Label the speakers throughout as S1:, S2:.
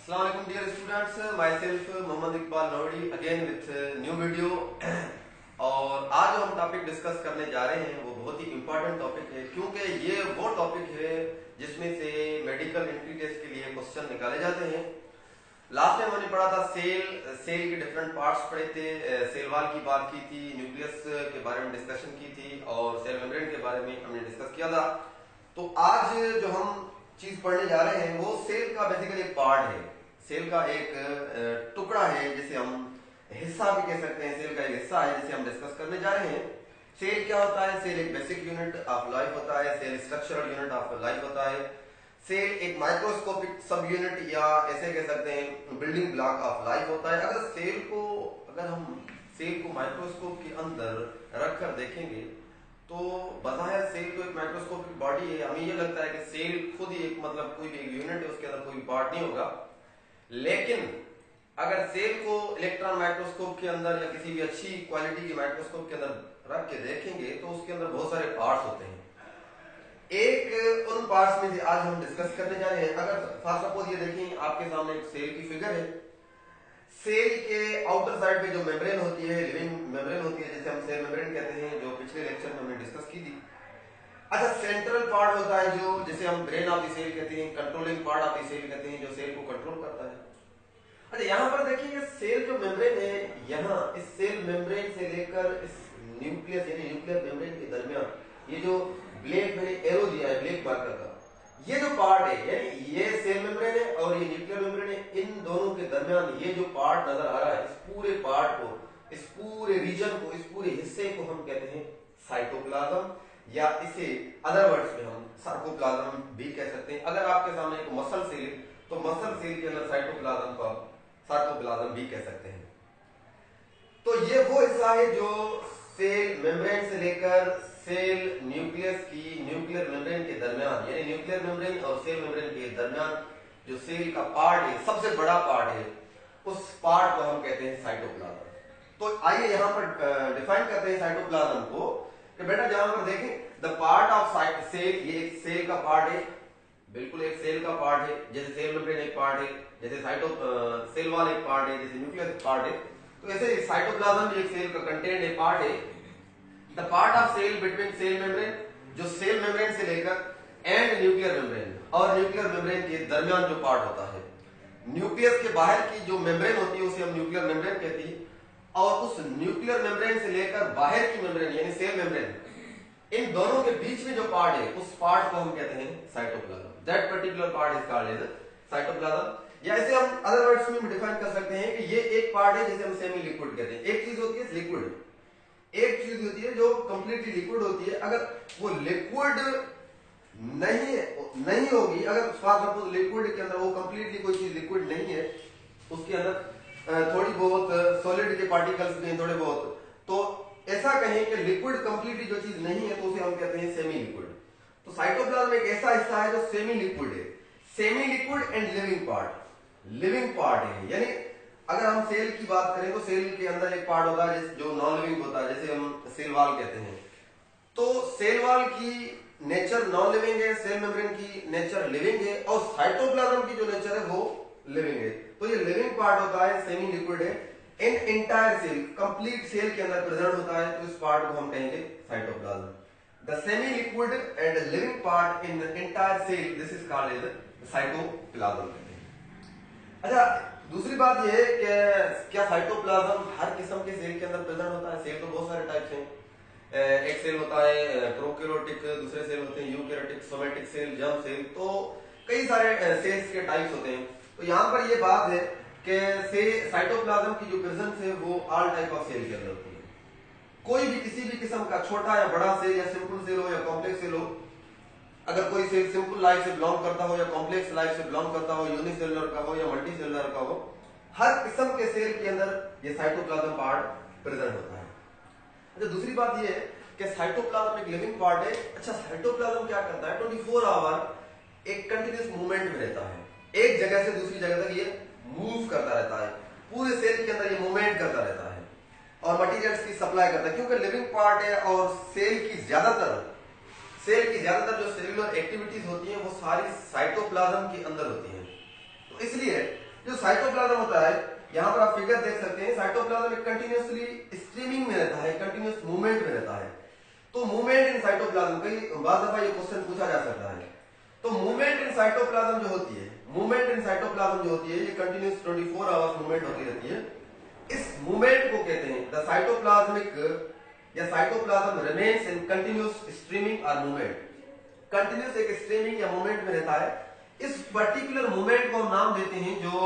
S1: Assalamu alaikum dear students, myself Mohammad Iqbal Nodi again with new video. और आज जो हम टॉपिक डिस्कस करने जा रहे हैं वो बहुत ही इंपॉर्टेंट टॉपिक है, क्योंकि ये वो टॉपिक है जिसमें से मेडिकल एंट्री टेस्ट के लिए क्वेश्चन निकाले जाते हैं। लास्ट टाइम हमने पढ़ा था सेल के डिफरेंट पार्ट्स पढ़े थे, सेल वॉल की बात की थी, न्यूक्लियस के बारे में डिस्कशन की थी और सेल मेम्ब्रेन के बारे में हमने डिस्कस किया था। तो आज जो हम चीज पढ़ने जा रहे हैं वो सेल का बेसिकली एक पार्ट है, सेल का एक टुकड़ा है, जिसे हम हिस्सा भी कह सकते हैं। सेल का एक हिस्सा है जिसे हम डिस्कस करने जा रहे हैं। सेल क्या होता है? सेल एक बेसिक यूनिट ऑफ लाइफ होता है, cell structural unit of life होता है, सेल एक माइक्रोस्कोपिक सब यूनिट या ऐसे कह सकते हैं बिल्डिंग ब्लॉक ऑफ लाइफ होता है। अगर हम सेल को माइक्रोस्कोप के अंदर रखकर देखेंगे तो बज़ाहिर सेल तो एक माइक्रोस्कोपिक बॉडी है। हमें ये लगता है कि सेल खुद ही एक मतलब कोई भी एक यूनिट है, उसके अंदर कोई पार्ट नहीं होगा। लेकिन अगर सेल को इलेक्ट्रॉन माइक्रोस्कोप के अंदर या किसी भी अच्छी क्वालिटी के माइक्रोस्कोप के अंदर रख के देखेंगे तो उसके अंदर बहुत सारे पार्ट्स होते हैं। एक उन पार्ट्स में से आज हम डिस्कस करने जा रहे हैं। अगर फॉर सपोज ये देखें, आपके सामने एक सेल की फिगर है। सेल के आउटर साइड पे जो मेम्ब्रेन होती है, लिविंग मेम्ब्रेन होती है, जिसे हम सेल मेम्ब्रेन कहते हैं, जो पिछले लेक्चर में हमने डिस्कस की थी। अच्छा, सेंट्रल पार्ट होता है जो जिसे हम ब्रेन ऑफ द सेल कहते हैं, controlling part of the cell कहते हैं, जो सेल को कंट्रोल करता है। अच्छा, यहाँ पर देखिए सेल जो मेम्ब्रेन है, यहाँ इस सेल मेम्ब्रेन से लेकर इस न्यूक्लियस यानी न्यूक्लियर मेम्ब्रेन के दरमियान ये जो ब्लैक मैंने एरो दिया है, ब्लैक मार्कर का, ये जो पार्ट है यानी ये सेल मेम्ब्रेन है और ये न्यूक्लियर मेम्ब्रेन है, इन दोनों के दरमियान ये जो पार्ट नजर आ रहा है, इस पूरे पार्ट को, इस पूरे रीजन को, इस पूरे हिस्से को हम कहते हैं साइटोप्लाज्म, या इसे अदर वर्ड्स में हम सार्कोप्लाज्म भी कह सकते हैं। अगर आपके सामने एक मसल सेल है तो मसल सेल के अंदर साइटोप्लाज्म को सार्कोप्लाज्म भी कह सकते हैं। तो ये वो हिस्सा है जो सेल मेम्ब्रेन से लेकर सेल न्यूक्लियस की न्यूक्लियर मेम्ब्रेन के दरमियान यानी न्यूक्लियर मेम्ब्रेन और सेल मेम्ब्रेन के दरमियान जो सेल का पार्ट है, सबसे बड़ा पार्ट है, उस पार्ट को हम कहते हैं साइटोप्लाज्म। तो आइए यहाँ पर डिफाइन करते हैं साइटोप्लाज्म को कि बेटा जहां पर देखें द पार्ट ऑफ सेल, ये एक सेल का पार्ट है, बिल्कुल एक सेल का पार्ट है। जैसे सेल मेम्ब्रेन एक पार्ट है, जैसे सेल वॉल एक पार्ट है, जैसे न्यूक्लियस पार्ट है, तो ऐसे साइटोप्लाज्म भी एक सेल का कंटेंट है, पार्ट है। The part of cell between cell membrane, जो सेल मेम्ब्रेन से लेकर एंड न्यूक्लियर मेम्ब्रेन और न्यूक्लियर मेम्ब्रेन के दरमियान जो पार्ट होता है। न्यूक्लियस के बाहर की जो मेम्ब्रेन होती है उसे हम न्यूक्लियर मेम्ब्रेन कहते हैं, और उस न्यूक्लियर मेम्ब्रेन से लेकर बाहर की मेम्ब्रेन यानी सेल मेम्ब्रेन, इन दोनों के बीच में जो पार्ट है उस पार्ट को हम कहते हैं cytoplasm. That particular part is called as cytoplasm. या इसे हम अदर वर्ड्स में डिफाइन कर सकते हैं कि ये एक पार्ट है जिसे हम सेमी लिक्विड कहते हैं। एक चीज होती है लिक्विड, एक चीज होती है जो कंप्लीटली लिक्विड होती है। अगर वो लिक्विड नहीं होगी, अगर सपोज लिक्विड के अंदर वो कंप्लीटली कोई चीज लिक्विड नहीं है, उसके अंदर थोड़ी बहुत सॉलिड के पार्टिकल्स भी हैं थोड़े बहुत, तो ऐसा कहें कि लिक्विड कंप्लीटली जो चीज नहीं है तो उसे हम कहते हैं सेमी लिक्विड। तो साइटोप्लाज्म एक ऐसा हिस्सा है जो सेमी लिक्विड है। Semi liquid and living part है। यानी अगर हम सेल की बात करें तो सेल के अंदर एक पार्ट होता है जो नॉन लिविंग होता है, जैसे हम सेल वॉल कहते हैं। तो सेल वॉल की नेचर नॉन लिविंग है, सेल मेम्ब्रेन की नेचर लिविंग है, और साइटोप्लाज्म की जो नेचर है वो लिविंग है। तो ये लिविंग पार्ट होता है, सेमी लिक्विड है, in entire cell, complete cell के अंदर प्रेजेंट होता है, तो इस पार्ट को हम कहेंगे cytoplasm. The semi liquid and living part in entire cell, this is called as cytoplasm. अच्छा, दूसरी बात यह है कि क्या साइटोप्लाज्म हर किस्म के सेल के अंदर प्रेजेंट होता है? सेल तो बहुत सारे टाइप्स हैं। एक सेल होता है प्रोकैरियोटिक, दूसरे सेल होते हैं eukaryotic, somatic cell, germ cell, तो कई सारे सेल्स के टाइप्स होते हैं। तो यहाँ पर यह बात है कि साइटोप्लाज्म की जो प्रेजेंस है वो ऑल टाइप ऑफ सेल के अंदर होती है। कोई भी किसी भी किस्म का छोटा या बड़ा सेल या सिंपल सेल हो या कॉम्प्लेक्स सेल हो, अगर कोई सेल सिंपल लाइफ से बिलोंग करता हो या कॉम्प्लेक्स लाइफ से बिलोंग करता हो, यूनिसेलुलर का हो या मल्टी सेलुलर का हो, हर किस्म के सेल के अंदर ये साइटोप्लाज्म पार्ट प्रेजेंट होता है। अच्छा, दूसरी बात ये है कि साइटोप्लाज्म एक लिविंग पार्ट है। अच्छा, साइटोप्लाज्म क्या करता है? 24 आवर एक कंटिन्यूस मूवमेंट में रहता है, एक जगह से दूसरी जगह तक ये मूव करता रहता है, पूरे सेल के अंदर ये मूवमेंट करता रहता है और मटेरियल्स की सप्लाई करता है। क्योंकि लिविंग पार्ट है और सेल की ज्यादातर जो सेलुलर एक्टिविटीज होती हैं वो सारी साइटोप्लाज्म के अंदर होती हैं, तो इसलिए साइटोप्लाज्म होता है, यहाँ पर आप फिगर देख सकते हैं, साइटोप्लाज्म एक कंटिन्यूअसली स्ट्रीमिंग में रहता है, कंटिन्यूअस मूवमेंट में रहता है। तो मूवमेंट इन साइटोप्लाज्म, कई बार दफा ये क्वेश्चन पूछा जा सकता है। तो मूवमेंट इन साइटोप्लाज्म जो होती है, मूवमेंट इन साइटोप्लाज्म जो होती है, ये कंटिन्यूअस 24 आवर्स मूवमेंट होती रहती है। इस मूवमेंट को कहते हैं द साइटोप्लाज्मिक या cytoplasm remains in continuous streaming और मूवमेंट। कंटिन्यूअस एक स्ट्रीमिंग या मूवमेंट में रहता है। इस पर्टिकुलर मूवमेंट को हम नाम देते हैं जो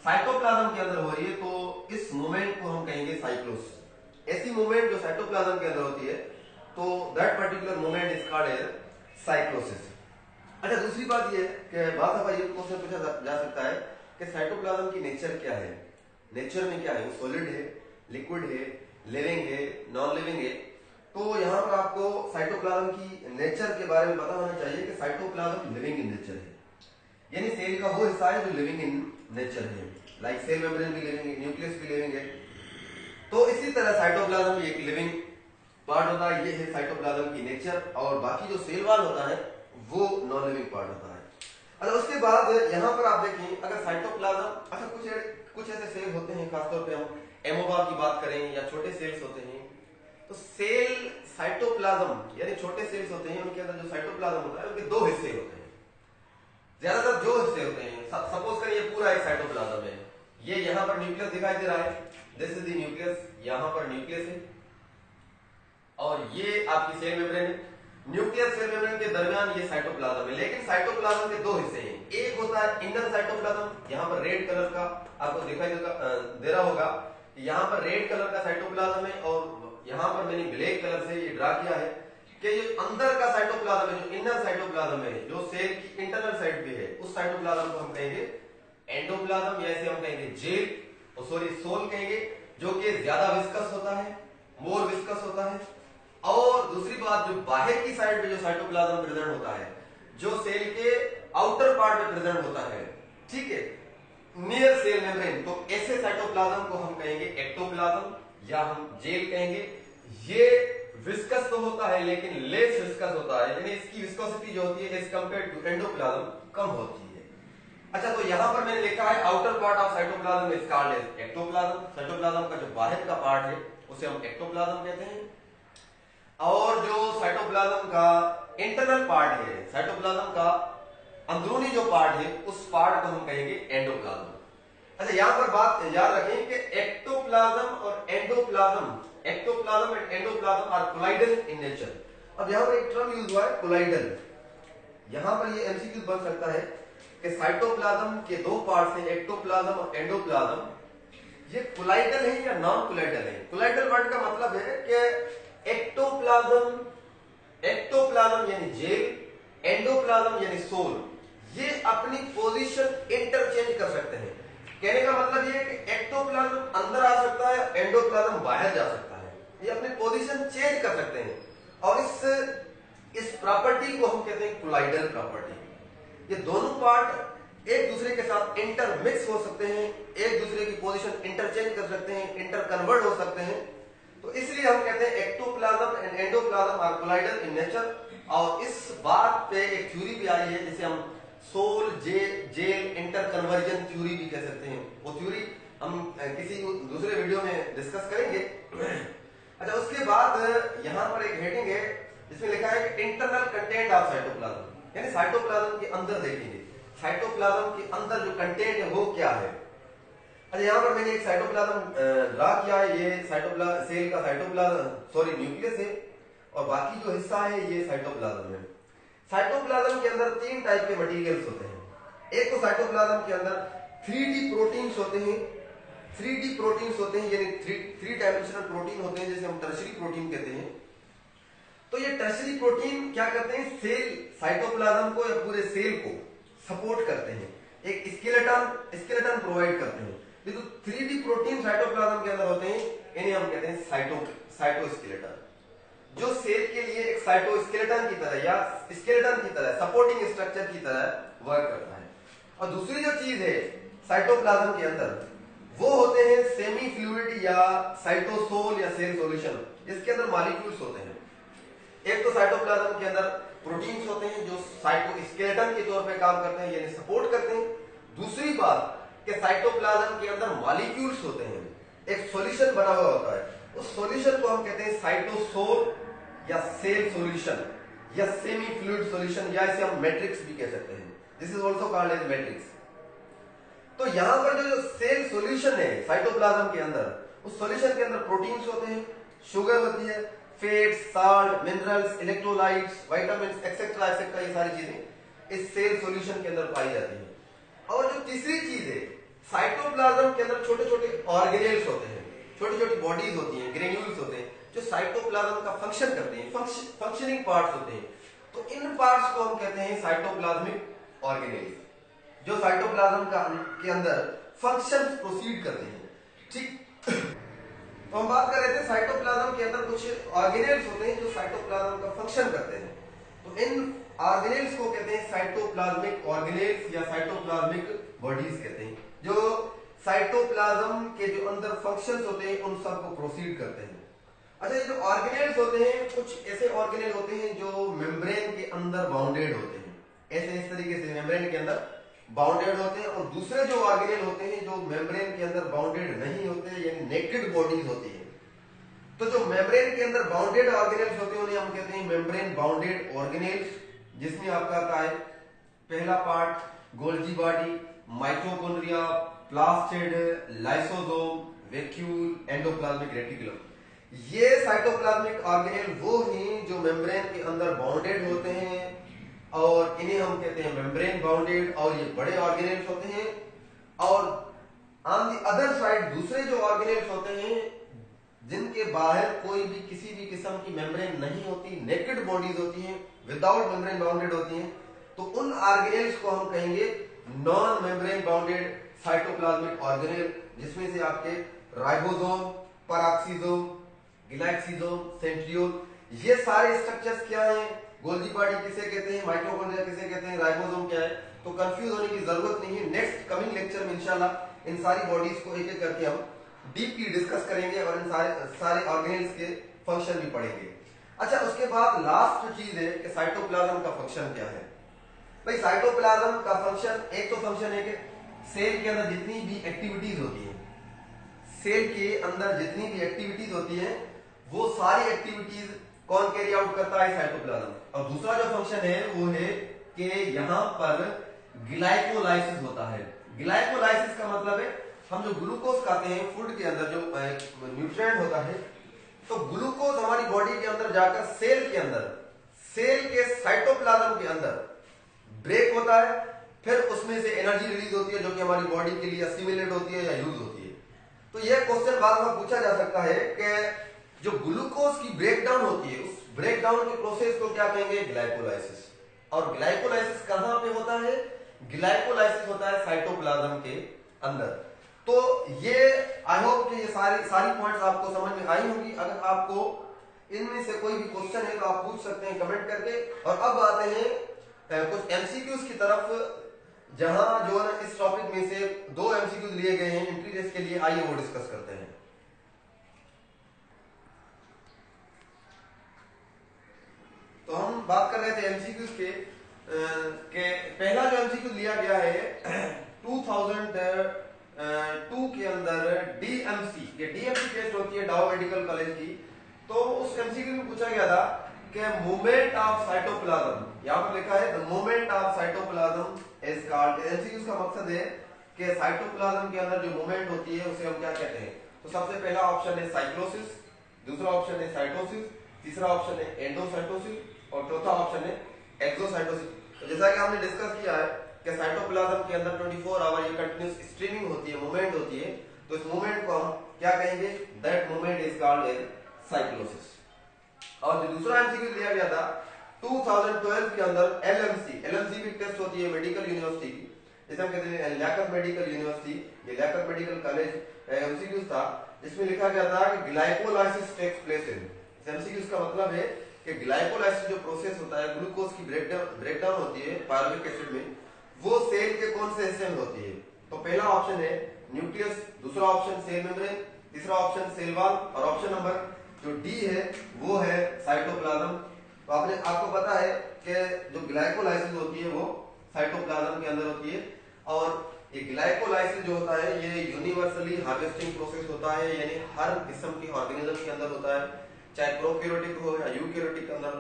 S1: साइटोप्लाज्म के अंदर हो रही है, तो इस मूवमेंट को हम कहेंगे साइक्लोसिस। ऐसी मूवमेंट जो साइटोप्लाज्म के अंदर होती है, तो that particular movement is called as cyclosis. अच्छा, दूसरी बात ये है कि बहुत दफा ये क्वेश्चन पूछा जा सकता है कि साइटोप्लाज्म की नेचर क्या है, नेचर में क्या है, वो सॉलिड है, लिक्विड है, लिविंग है, नॉन लिविंग है। तो यहाँ पर आपको साइटोप्लाज्म की नेचर के बारे में पता होना चाहिए कि साइटोप्लाज्म लिविंग इन नेचर है, यानी सेल का वो हिस्सा है जो लिविंग इन नेचर है। लाइक सेल मेम्ब्रेन भी लिविंग है, न्यूक्लियस भी लिविंग है। तो इसी तरह साइटोप्लाज्म भी एक लिविंग पार्ट होता है। ये है साइटोप्लाज्म की नेचर। और बाकी जो सेल वॉल होता है वो नॉन लिविंग पार्ट होता है। अच्छा, उसके बाद यहाँ पर आप देखें, अगर साइटोप्लाज्म, अच्छा कुछ ऐसे सेल होते हैं, खासतौर पे हम एमोबा की बात करें या छोटे सेल्स होते हैं, तो सेल साइटोप्लाज्म यानी छोटे सेल्स होते हैं, उनके अंदर जो साइटोप्लाज्म होता है उनके दो हिस्से होते हैं। ज्यादातर जो हिस्से होते हैं, सपोज करिए पूरा एक साइटोप्लाज्म है, ये यहाँ पर न्यूक्लियस दिखाई दे रहा है, दिस इज द न्यूक्लियस, यहाँ पर न्यूक्लियस है और ये आपकी सेल मेम्ब्रेन है। न्यूक्लियस सेल मेम्ब्रेन के दरमियान ये साइटोप्लाज्म है। लेकिन साइटोप्लाज्म के दो हिस्से हैं, एक होता है इनर साइटोप्लाज्म, यहाँ पर रेड कलर का आपको दिखाई दे रहा होगा, यहाँ पर रेड कलर का साइटोप्लाज्म है और यहाँ पर मैंने ब्लैक कलर से ये ड्रा किया है कि ये अंदर का साइटोप्लाज्म है, जो इनर साइटोप्लाज्म है, जो सेल की इंटरनल साइड पे है, उस साइटोप्लाज्म को हम कहेंगे एंडोप्लाज्म, या इसे हम कहेंगे जेल, सोल कहेंगे, जो कि ज्यादा विस्कस होता है, मोर विस्कस होता है। और दूसरी बात, जो बाहर की साइड पे जो साइटोप्लाज्म प्रेजेंट होता है, जो सेल के आउटर पार्ट में प्रेजेंट होता है, ठीक है, नियर सेल मेम्ब्रेन, तो ऐसे साइटोप्लाज्म को हम कहेंगे एक्टोप्लाज्म या हम जेल कहेंगे। ये विस्कस तो होता है लेकिन लेस विस्कस होता है, यानी इसकी विस्कोसिटी जो होती है एज कंपेयर्ड टू एंडोप्लाज्म कम होती है। अच्छा, तो यहां पर मैंने लिखा है outer part of cytoplasm is called as ectoplasm. Cytoplasm का जो बाहर का पार्ट है उसे हम एक्टोप्लाज्म कहते हैं, और जो साइटोप्लाज्म का इंटरनल पार्ट है, साइटोप्लाज्म का अंदरूनी जो पार्ट है, उस पार्ट को हम कहेंगे एंडोप्लाज्म। अच्छा, यहां पर बात याद रखें कि एक्टोप्लाज्म और endoplasm, ectoplasm and endoplasm are colloidal in nature. अब यहां पर एक टर्म यूज हुआ है कोलाइडल, यहां पर ये एमसीक्यू बन सकता है कि साइटोप्लाज्म के दो पार्ट्स हैं, एक्टोप्लाज्म और एंडोप्लाज्म, ये कोलाइडल है या नॉन कोलाइडल है। कोलाइडल वर्ड का मतलब है कि एक्टोप्लाज्म यानी जेल, एंडोप्लाज्म यानी सोल, ये अपनी पोजीशन इंटरचेंज कर सकते हैं। कहने का मतलब ये है कि एक्टोप्लाज्म अंदर आ सकता है, एंडोप्लाज्म बाहर जा सकता है, ये अपनी पोजीशन चेंज कर सकते हैं। और इस प्रॉपर्टी को हम कहते हैं कोलाइडल प्रॉपर्टी। ये दोनों पार्ट एक दूसरे के साथ इंटरमिक्स हो सकते हैं, एक दूसरे की पोजीशन इंटरचेंज कर सकते हैं, इंटरकन्वर्ट हो सकते हैं। तो इसलिए हम कहते हैं ectoplasm and endoplasm are colloidal in nature. और इस बात पे एक थ्योरी भी आई है जिसे हम सोल जेल इंटरकन्वर्जन थ्योरी भी कह सकते हैं। वो थ्योरी हम किसी दूसरे वीडियो में डिस्कस करेंगे। अच्छा, उसके बाद यहाँ पर एक हेडिंग है जिसमें लिखा है कि इंटरनल कंटेंट ऑफ साइटोप्लाज्म, यानी साइटोप्लाज्म के अंदर देखेंगे, साइटोप्लाज्म के अंदर जो कंटेंट है वो क्या है। अच्छा, यहाँ पर मैंने एक साइटोप्लाज्म ड्रा किया है, ये साइटोप्लाज्म सेल का साइटोप्लाज्म न्यूक्लियस है और बाकी जो हिस्सा है ये साइटोप्लाज्म है। साइटोप्लाज्म के अंदर तीन टाइप के मटेरियल्स होते हैं। एक तो साइटोप्लाज्म के अंदर 3D प्रोटीन्स होते हैं, 3D प्रोटीन्स होते हैं, यानी थ्री डायमेंशनल प्रोटीन होते हैं, जिसे हम टर्शरी प्रोटीन कहते हैं। तो ये टर्शरी प्रोटीन क्या करते हैं, सेल साइटोप्लाज्म को या पूरे सेल को सपोर्ट करते हैं, एक स्केलेटन प्रोवाइड करते हैं। ये तो 3D प्रोटीन साइटोप्लाज्म के अंदर होते हैं, इन्हें हम कहते हैं साइटोस्केलेटन, जो सेल के लिए एक साइटोस्केलेटन की तरह या स्केलेटन की तरह, सपोर्टिंग स्ट्रक्चर की तरह वर्क करता है। और दूसरी जो चीज है साइटोप्लाज्म के अंदर, वो होते हैं सेमी फ्लूइड या साइटोसोल या सेल सॉल्यूशन, इसके अंदर मॉलिक्यूल्स होते हैं। एक तो साइटोप्लाज्म के अंदर प्रोटीन्स होते हैं जो साइटोस्केलेटन के तौर पे काम करते हैं, यानी सपोर्ट करते हैं। दूसरी बात कि कि साइटोप्लाज्म के अंदर मॉलिक्यूल्स होते हैं, एक सॉल्यूशन बना हुआ होता है, उस सॉल्यूशन को हम कहते हैं साइटोसोल या सेल सॉल्यूशन या सेमी फ्लूइड सॉल्यूशन, या इसे हम मैट्रिक्स भी कह सकते हैं। This is also called as matrix. तो यहां पर जो सेल सॉल्यूशन है साइटोप्लाज्म के अंदर, उस सॉल्यूशन के अंदर प्रोटीन्स होते हैं, शुगर होती है, fats, salt, minerals, electrolytes, vitamins etcetera etcetera, ये सारी चीजें इस सेल सॉल्यूशन के अंदर पाई जाती हैं। और जो तीसरी चीज है, साइटोप्लाज्म के अंदर छोटे छोटे ऑर्गेनेल्स होते हैं, छोटी छोटी बॉडीज होती हैं, ग्रेन्यूल्स होते हैं, जो साइटोप्लाज्म का फंक्शन करते हैं, फंक्शनिंग पार्ट्स होते हैं। तो इन पार्ट्स को हम कहते हैं साइटोप्लाज्मिक ऑर्गेनेल्स, जो साइटोप्लाज्म के अंदर फंक्शन प्रोसीड करते हैं। ठीक, तो हम बात कर रहे थे साइटोप्लाज्म के अंदर कुछ ऑर्गेनेल्स होते हैं जो साइटोप्लाज्म का फंक्शन करते हैं। तो इन ऑर्गेनेल्स को कहते हैं साइटोप्लाज्मिक ऑर्गेनेल्स या साइटोप्लाज्मिक बॉडीज कहते हैं, जो साइटोप्लाज्म के जो अंदर फंक्शंस होते हैं उन सब को प्रोसीड करते हैं। अच्छा, ये जो ऑर्गेनेल्स होते हैं, कुछ ऐसे ऑर्गेनेल होते हैं जो मेम्ब्रेन के अंदर बाउंडेड होते हैं, ऐसे इस तरीके से मेम्ब्रेन के अंदर बाउंडेड होते हैं, और दूसरे जो ऑर्गेनेल होते हैं जो मेम्ब्रेन के अंदर बाउंडेड नहीं होते, यानी नेकेड बॉडीज होती है। तो जो मेम्ब्रेन के अंदर बाउंडेड ऑर्गेनेल्स होते हैं उन्हें हम कहते हैं मेम्ब्रेन बाउंडेड ऑर्गेनेल्स, जिसमें आपका आता है पहला part Golgi body, mitochondria, plastid, lysosome, vacuole, endoplasmic reticulum. ये साइटोप्लाज्मिक ऑर्गेनेल वो हैं जो मेम्ब्रेन के अंदर बाउंडेड होते हैं, और इन्हें हम कहते हैं मेम्ब्रेन बाउंडेड, और ये बड़े ऑर्गेनेल्स होते हैं। और ऑन द अदर साइड दूसरे जो ऑर्गेनेल्स होते हैं जिनके बाहर कोई भी किसी भी किस्म की मेम्ब्रेन नहीं होती, नेकेड बॉडीज होती हैं, विदाउट मेम्ब्रेन बाउंडेड होती हैं, तो उन ऑर्गेनेल्स को हम कहेंगे non membrane bounded cytoplasmic organelle, जिसमें से आपके राइबोसोम, पैराक्सीसोम, ग्लाइक्सिसोम, सेंट्रियोल, ये सारे स्ट्रक्चर्स क्या हैं, गोल्जी बॉडी किसे कहते हैं, माइटोकॉन्ड्रिया किसे कहते हैं, राइबोसोम क्या है, तो कंफ्यूज होने की जरूरत नहीं है। नेक्स्ट कमिंग लेक्चर में इंशाल्लाह इन सारी बॉडीज को एक एक करके हम डीपली डिस्कस करेंगे और इन सारे ऑर्गेनेल्स के फंक्शन भी पढ़ेंगे। अच्छा, उसके बाद लास्ट चीज है कि साइटोप्लाज्म का फंक्शन क्या है। भाई, साइटोप्लाज्म का फंक्शन, एक तो फंक्शन है कि सेल के अंदर जितनी भी एक्टिविटीज होती है, सेल के अंदर जितनी भी एक्टिविटीज होती है वो सारी एक्टिविटीज कौन कैरी आउट करता है, साइटोप्लाज्म। और दूसरा जो फंक्शन है वो है कि यहाँ पर ग्लाइकोलाइसिस होता है। ग्लाइकोलाइसिस का मतलब है हम जो ग्लूकोज खाते हैं फूड के अंदर, जो न्यूट्रिएंट होता है, तो ग्लूकोज हमारी बॉडी के अंदर जाकर सेल के अंदर, सेल के साइटोप्लाज्म के अंदर ब्रेक होता है, फिर उसमें से एनर्जी रिलीज होती है जो कि हमारी बॉडी के लिए असिमिलेट होती है या यूज होती है। तो यह क्वेश्चन बाद में पूछा जा सकता है कि जो ग्लूकोज की ब्रेकडाउन होती है, उस ब्रेकडाउन के प्रोसेस को क्या कहेंगे, ग्लाइकोलाइसिस। और ग्लाइकोलाइसिस कहां पे होता है, ग्लाइकोलाइसिस होता है साइटोप्लाज्म के अंदर। तो ये आई होप कि ये सारी पॉइंट्स आपको समझ में आई होंगी। अगर आपको इनमें से कोई भी क्वेश्चन है तो आप पूछ सकते हैं कमेंट करके। और अब आते हैं कुछ एमसीक्यूज की तरफ, जहां जो है ना इस टॉपिक में से 2 एमसीक्यूज लिए गए हैं एंट्री टेस्ट के लिए, आइए वो डिस्कस करते हैं। तो हम बात कर रहे थे एमसीक्यूज के पहला जो एमसीक्यू लिया गया है 2002 के अंदर डीएमसी, ये डीएमसी टेस्ट होती है डाउ मेडिकल कॉलेज की। तो उस एमसीक्यू में पूछा गया था कि मूवमेंट ऑफ साइटोप्लाज्म, यहाँ पर लिखा है the movement of cytoplasm is called. MCQ का मकसद है कि साइटोप्लाज्म के अंदर जो मूवमेंट होती है उसे हम क्या कहते हैं। तो सबसे पहला ऑप्शन है साइक्लोसिस, दूसरा ऑप्शन है साइटोसिस, तीसरा ऑप्शन है एंडोसाइटोसिस और चौथा ऑप्शन है एक्सोसाइटोसिस। तो जैसा कि हमने डिस्कस किया है कि साइटोप्लाज्म के अंदर 24 आवर ये कंटिन्यूस स्ट्रीमिंग होती है, मूवमेंट होती है, तो इस मूवमेंट को हम क्या कहेंगे, that movement is called as cyclosis. और जो दूसरा एमसीक्यू लिया गया था 2012 के अंदर एलएमसी भी टेस्ट होती है मेडिकल यूनिवर्सिटी की, जैसे हम कहते हैं लैकअप मेडिकल यूनिवर्सिटी, ये लैकअप मेडिकल कॉलेज एमसीक्यू था, जिसमें लिखा गया था कि glycolysis takes place in. MCQ का मतलब है कि ग्लाइकोलाइसिस जो प्रोसेस होता है, ग्लूकोज की ब्रेकडाउन होती है पायरुविक एसिड में, वो सेल के कौन से हिस्से में होती है। तो पहला ऑप्शन है न्यूक्लियस, दूसरा ऑप्शन सेल मेम्ब्रेन, तीसरा ऑप्शन सेल वॉल और ऑप्शन नंबर जो डी है वो है साइटोप्लाज्म। तो आपको पता है कि जो ग्लाइकोलाइसिस होती है वो साइटोप्लाज्म के अंदर होती है। और ये ग्लाइकोलाइसिस जो होता है ये यूनिवर्सली हार्वेस्टिंग प्रोसेस होता है, यानी हर किस्म के ऑर्गेनिज्म के अंदर होता है, चाहे प्रोकैरियोटिक हो या यूकैरियोटिक के अंदर,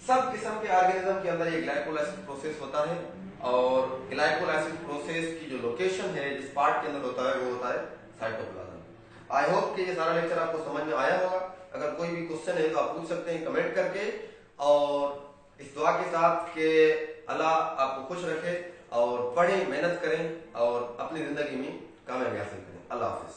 S1: सब किस्म के ऑर्गेनिज्म के अंदर ये ग्लाइकोलाइसिस प्रोसेस होता है। और ग्लाइकोलाइसिस प्रोसेस की जो लोकेशन है जिस पार्ट के अंदर होता है वो होता है साइटोप्लाज्म। आई होप कि ये सारा लेक्चर आपको समझ में आया होगा। अगर कोई भी क्वेश्चन है तो आप पूछ सकते हैं कमेंट करके, और इस दुआ के साथ कि अल्लाह आपको खुश रखे और पढ़ें, मेहनत करें और अपनी जिंदगी में कामयाबी हासिल करें। अल्लाह हाफिज।